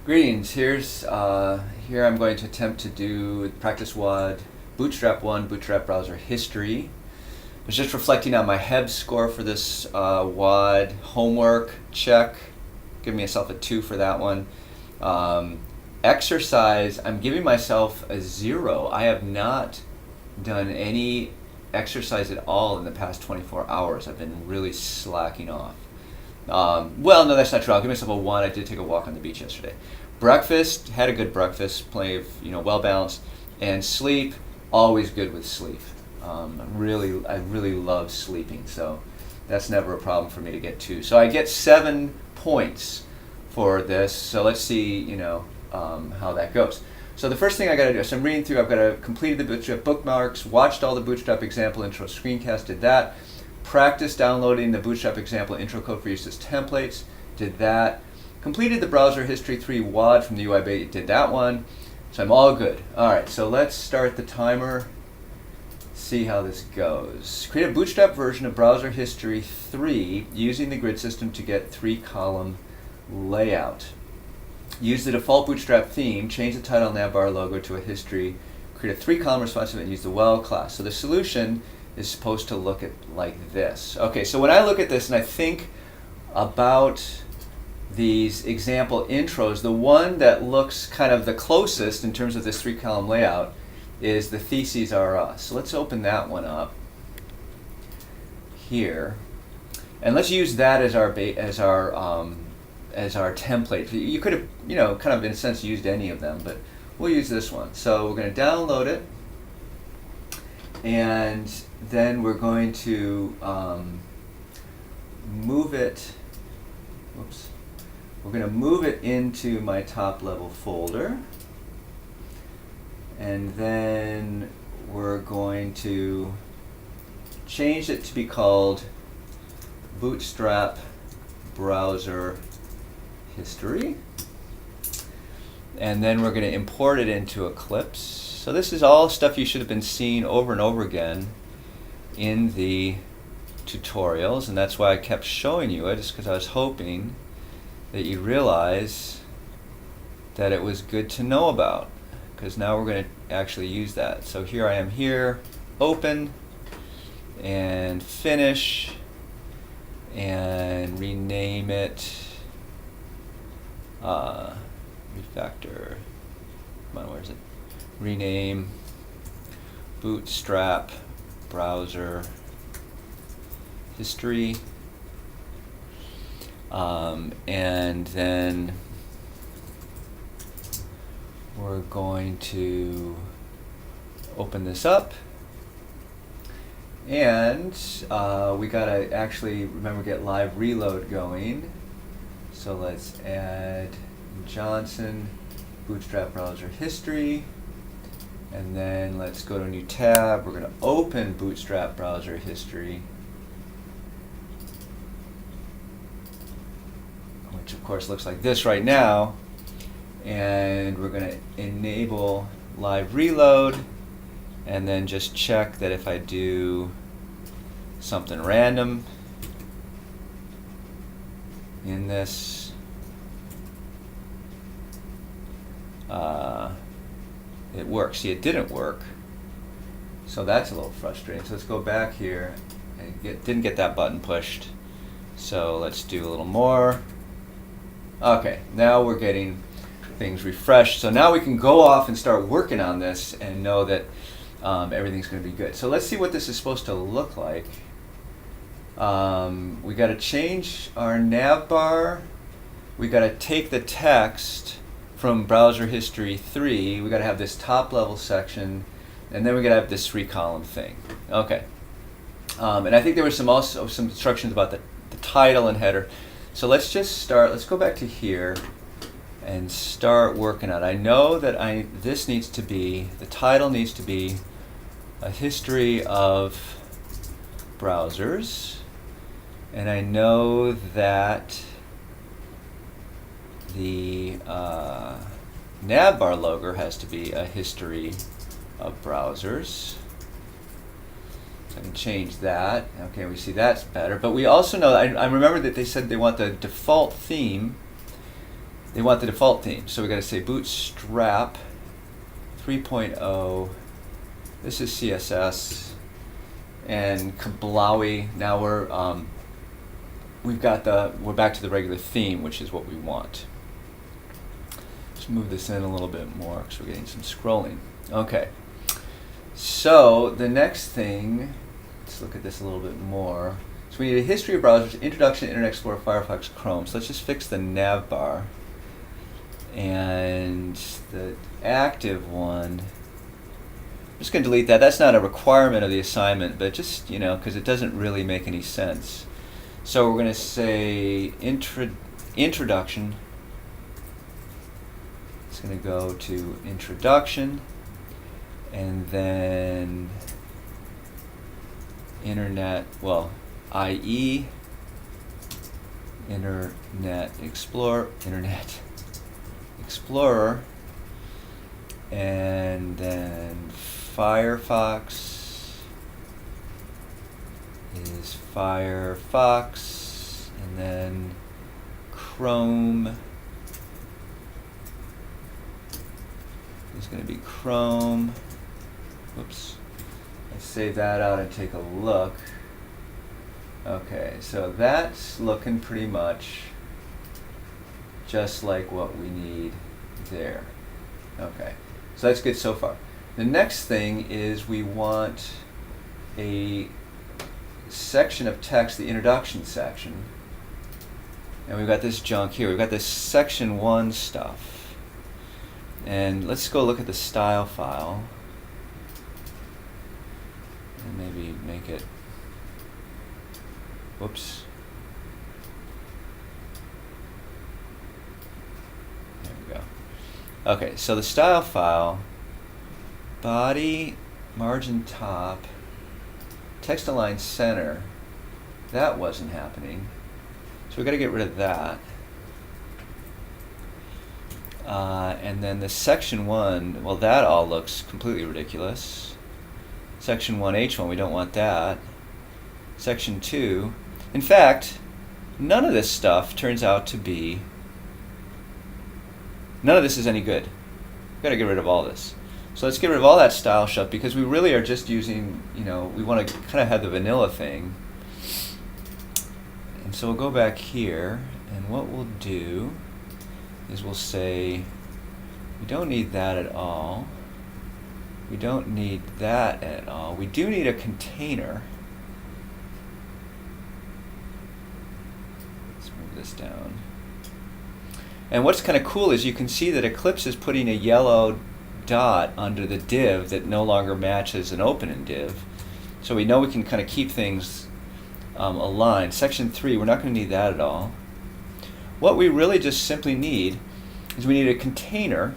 Greetings. Here I'm going to attempt to do practice WOD, Bootstrap 1, Bootstrap Browser History. I was just reflecting on my HEB score for this WOD homework check. Give myself a 2 for that one. Exercise, I'm giving myself a 0. I have not done any exercise at all in the past 24 hours. I've been really slacking off. Well, no, that's not true. I'll give myself a 1. I did take a walk on the beach yesterday. Breakfast, had a good breakfast, plenty of, well balanced. And sleep, always good with sleep. I really love sleeping, so that's never a problem for me to get to. So I get 7 points for this. So let's see, how that goes. So the first thing I got to do, so I'm reading through. I've got to completed the Bootstrap bookmarks, watched all the Bootstrap example intro screencast, did that. Practiced downloading the Bootstrap example intro code for use as templates, did that. Completed the Browser History 3 WOD from the UI beta, did that one. So I'm all good. All right, so let's start the timer, see how this goes. Create a Bootstrap version of Browser History 3 using the grid system to get 3-column layout. Use the default Bootstrap theme, change the title and navbar logo to a history, create a 3-column responsive and use the well class. So the solution is supposed to look like this. Okay, so when I look at this and I think about these example intros, the one that looks kind of the closest in terms of this 3-column layout is the Theses Are Us. So let's open that one up here, and let's use that as our template. You could have, kind of in a sense used any of them, but we'll use this one. So we're going to download it, and then we're going to move it. Whoops. We're going to move it into my top level folder, and then we're going to change it to be called Bootstrap Browser History, and then we're going to import it into Eclipse. So this is all stuff you should have been seeing over and over again in the tutorials, and that's why I kept showing you it, just because I was hoping that you realize that it was good to know about, because now we're going to actually use that. So here I am here, open, and finish, and rename it, refactor, come on, where is it? Rename Bootstrap Browser History, and then we're going to open this up, and we gotta actually remember get live reload going. So let's add Johnson Bootstrap Browser History, and then let's go to a new tab. We're going to open Bootstrap Browser History, which of course looks like this right now, and we're going to enable live reload, and then just check that if I do something random in this, it works. See, it didn't work, so that's a little frustrating. So let's go back here. I didn't get that button pushed, so let's do a little more. Okay, now we're getting things refreshed, so now we can go off and start working on this and know that everything's going to be good. So let's see what this is supposed to look like. We got to change our navbar. We got to take the text from Browser History 3. We got to have this top level section, and then we got to have this 3-column thing. Okay. And I think there was also some instructions about the title and header. So let's just start. Let's go back to here and start working on it. I know that this needs to be, the title needs to be a history of browsers, and I know that the navbar logo has to be a history of browsers. So I can change that. Okay, we see that's better. But we also know, I remember that they said they want the default theme they want the default theme. So we got to say Bootstrap 3.0. This is CSS and Kablawi. Now we're back to the regular theme, which is what we want. Let's move this in a little bit more because we're getting some scrolling. Okay. So the next thing, let's look at this a little bit more. So we need a history of browsers, introduction, Internet Explorer, Firefox, Chrome. So let's just fix the nav bar. And the active one, I'm just going to delete that. That's not a requirement of the assignment, but just, because it doesn't really make any sense. So we're going to say introduction. It's going to go to introduction, and then Internet, IE, Internet Explorer, and then Firefox is Firefox, and then Chrome is going to be Chrome. Whoops. Let's save that out and take a look. Okay, so that's looking pretty much just like what we need there. Okay, so that's good so far. The next thing is we want a section of text, the introduction section. And we've got this junk here. We've got this section 1 stuff. And let's go look at the style file. And maybe make it, whoops. There we go. Okay, so the style file, body, margin top, text align center, that wasn't happening. So we've got to get rid of that. And then the section 1, well, that all looks completely ridiculous. Section 1H1, we don't want that. Section 2, in fact, none of this stuff turns out to be, none of this is any good. We've got to get rid of all this. So let's get rid of all that style stuff because we really are just using, we want to kind of have the vanilla thing. And so we'll go back here, and what we'll do is we'll say, we don't need that at all. We don't need that at all. We do need a container. Let's move this down. And what's kind of cool is you can see that Eclipse is putting a yellow dot under the div that no longer matches an open div. So we know we can kind of keep things aligned. Section 3, we're not going to need that at all. What we really just simply need is we need a container,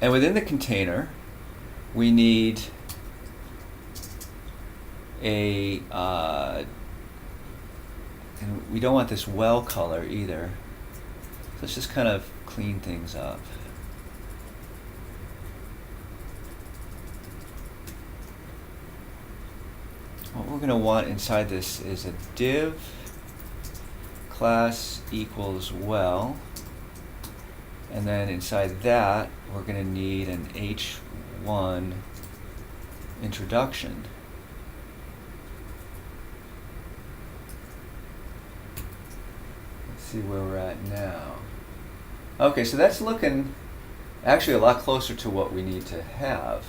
and within the container we need a, and we don't want this well color either. So let's just kind of clean things up. What we're going to want inside this is a div class equals well, and then inside that we're going to need an h1 introduction. Let's see where we're at now. Okay, so that's looking actually a lot closer to what we need to have.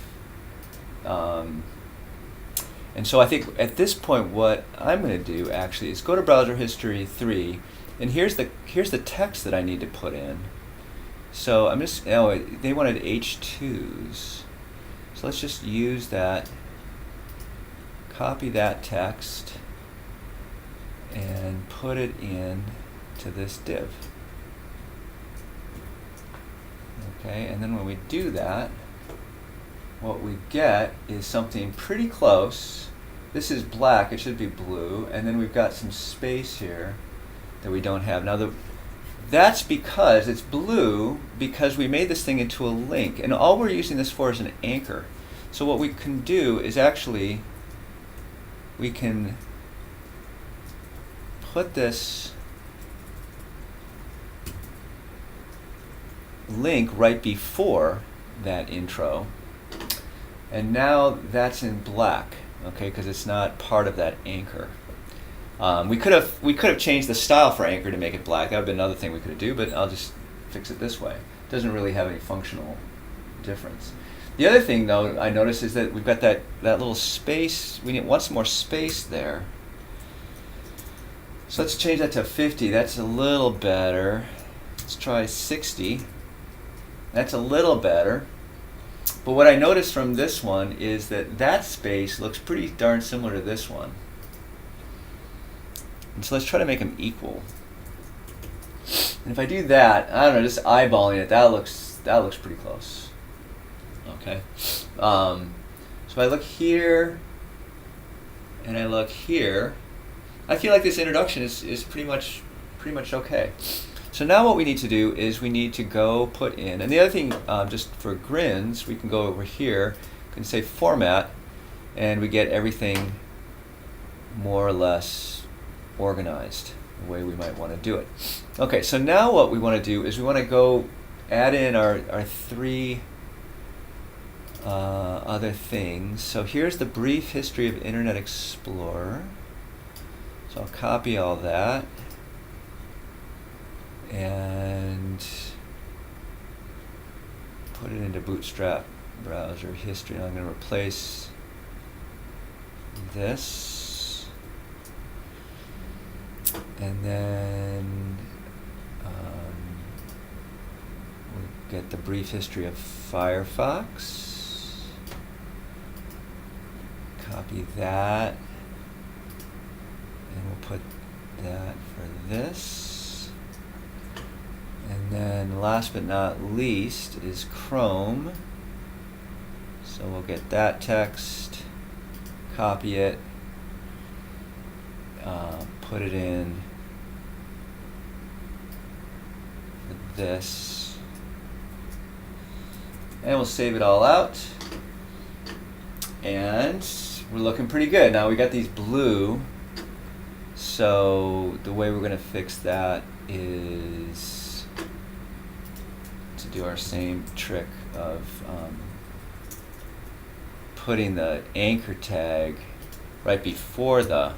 And so I think at this point what I'm going to do actually is go to Browser History 3, and here's the text that I need to put in. So I'm just, they wanted H2s. So let's just use that, copy that text, and put it in to this div. Okay, and then when we do that, what we get is something pretty close. This is black, it should be blue, and then we've got some space here that we don't have. Now that's because it's blue because we made this thing into a link, and all we're using this for is an anchor. So what we can do is actually we can put this link right before that intro, and now that's in black, okay, because it's not part of that anchor. We could have changed the style for anchor to make it black. That would be another thing we could do, but I'll just fix it this way. It doesn't really have any functional difference. The other thing, though, I noticed is that we've got that little space. We want some more space there. So let's change that to 50. That's a little better. Let's try 60. That's a little better. But what I noticed from this one is that that space looks pretty darn similar to this one. And so let's try to make them equal. And if I do that, I don't know, just eyeballing it, that looks pretty close. Okay. So if I look here and I look here, I feel like this introduction is pretty much okay. So now what we need to do is we need to go put in, and the other thing, just for grins, we can go over here, can say format, and we get everything more or less organized the way we might want to do it. Okay, so now what we want to do is we want to go add in our three other things. So here's the brief history of Internet Explorer. So I'll copy all that and put it into Bootstrap Browser History. I'm going to replace this, and then we'll get the brief history of Firefox. Copy that, and we'll put that for this. And then last but not least is Chrome. So we'll get that text, copy it, put it in for this, and we'll save it all out. And we're looking pretty good. Now we got these blue, so the way we're going to fix that is to do our same trick of putting the anchor tag right before the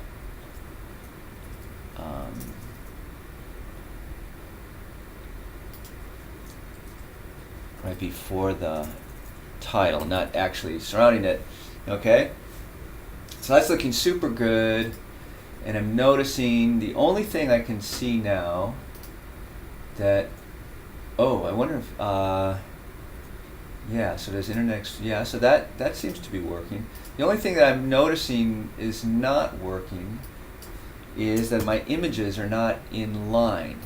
title, not actually surrounding it. Okay, so that's looking super good, and I'm noticing the only thing I can see now that, oh, I wonder if yeah, so there's internet, yeah, so that seems to be working. The only thing that I'm noticing is not working is that my images are not in line.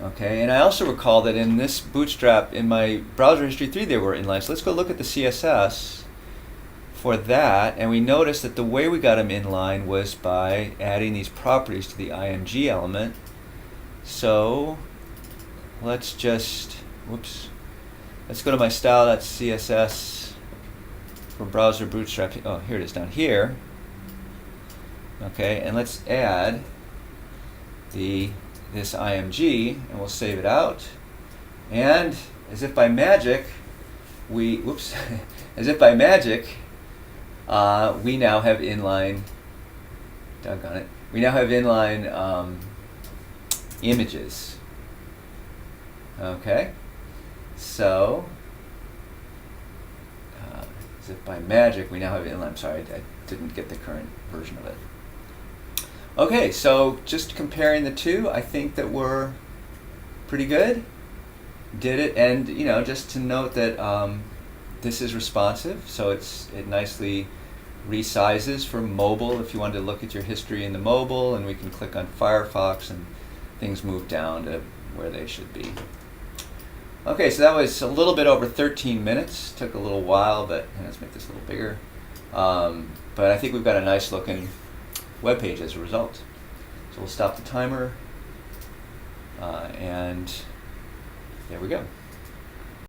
Okay, and I also recall that in this Bootstrap, in my Browser History 3, they were in line. So let's go look at the CSS for that, and we notice that the way we got them in line was by adding these properties to the img element. So let's just, whoops, let's go to my style.css for browser bootstrap. Oh, here it is down here. Okay, and let's add this img, and we'll save it out. And as if by magic, as if by magic, we now have inline, doggone it, we now have inline images. Okay, so as if by magic, we now have inline. I'm sorry, I didn't get the current version of it. Okay, so just comparing the two, I think that we're pretty good. Did it, and just to note that this is responsive, so it nicely resizes for mobile if you wanted to look at your history in the mobile, and we can click on Firefox and things move down to where they should be. Okay, so that was a little bit over 13 minutes. Took a little while, but let's make this a little bigger. But I think we've got a nice looking web page as a result. So we'll stop the timer, and there we go.